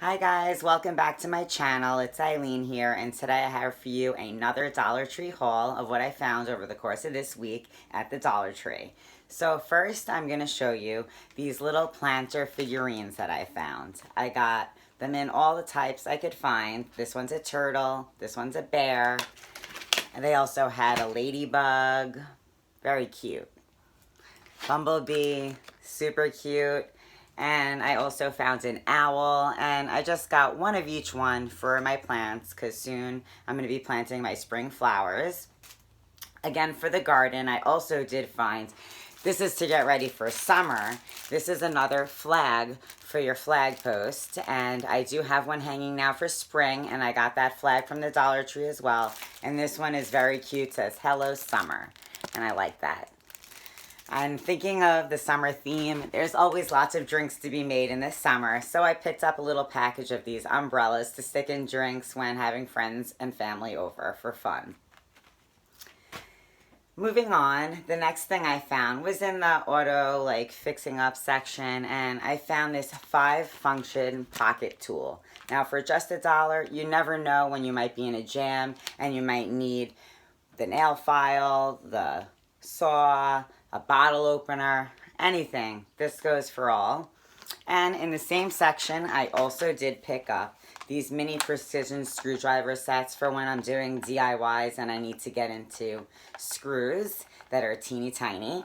Hi guys, welcome back to my channel. It's iLENE here, and today I have for you another Dollar Tree haul of what I found over the course of this week at the Dollar Tree. So first I'm going to show you these little planter figurines that I found. I got them in all the types I could find. This one's a turtle, this one's a bear, and they also had a ladybug, very cute. Bumblebee, super cute. And I also found an owl, and I just got one of each one for my plants because soon I'm going to be planting my spring flowers. Again, for the garden, I also did find, this is to get ready for summer. This is another flag for your flag post, and I do have one hanging now for spring, and I got that flag from the Dollar Tree as well. And this one is very cute, it says Hello Summer, and I like that. I'm thinking of the summer theme. There's always lots of drinks to be made in the summer, so I picked up a little package of these umbrellas to stick in drinks when having friends and family over for fun. Moving on, the next thing I found was in the auto fixing up section, and I found this 5-function pocket tool. Now for just $1, you never know when you might be in a jam and you might need the nail file, the saw, a bottle opener, anything. This goes for all. And in the same section, I also did pick up these mini precision screwdriver sets for when I'm doing DIYs and I need to get into screws that are teeny tiny.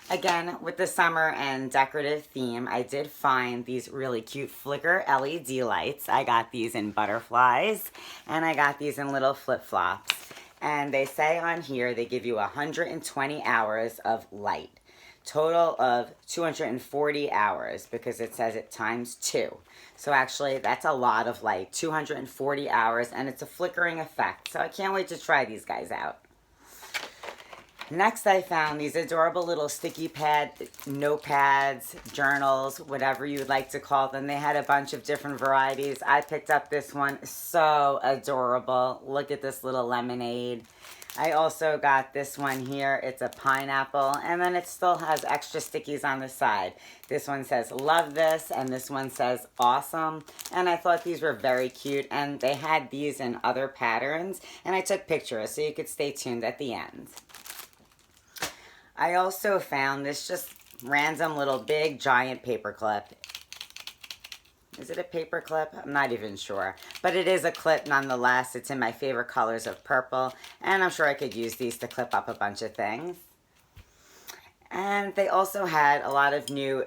Again, with the summer and decorative theme, I did find these really cute flicker LED lights. I got these in butterflies, and I got these in little flip-flops. And they say on here they give you 120 hours of light. Total of 240 hours because it says it times 2. So actually that's a lot of light, 240 hours, and it's a flickering effect. So I can't wait to try these guys out. Next I found these adorable little sticky pad notepads, journals, whatever you would like to call them. They had a bunch of different varieties. I picked up this one, so adorable. Look at this little lemonade. I also got this one here. It's a pineapple, and then it still has extra stickies on the side. This one says love this, and this one says awesome. And I thought these were very cute, and they had these in other patterns, and I took pictures so you could stay tuned at the end. I also found this just random little big giant paper clip. Is it a paper clip? I'm not even sure. But it is a clip nonetheless. It's in my favorite colors of purple. And I'm sure I could use these to clip up a bunch of things. And they also had a lot of new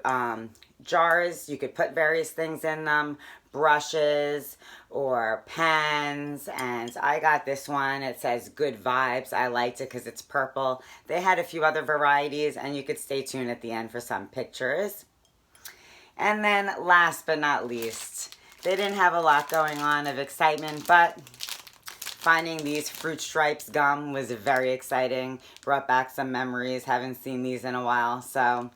jars. You could put various things in them. Brushes or pens, and I got this one. It says good vibes. I liked it because it's purple. They had a few other varieties, and you could stay tuned at the end for some pictures. And then last but not least, they didn't have a lot going on of excitement, but finding these Fruit Stripes gum was very exciting. Brought back some memories. Haven't seen these in a while, so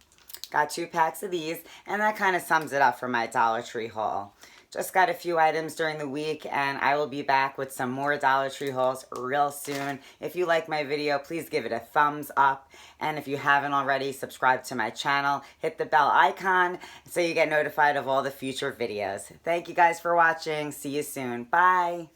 got 2 packs of these, and that kind of sums it up for my Dollar Tree haul. Just got a few items during the week, and I will be back with some more Dollar Tree hauls real soon. If you like my video, please give it a thumbs up. And if you haven't already, subscribe to my channel. Hit the bell icon so you get notified of all the future videos. Thank you guys for watching. See you soon. Bye.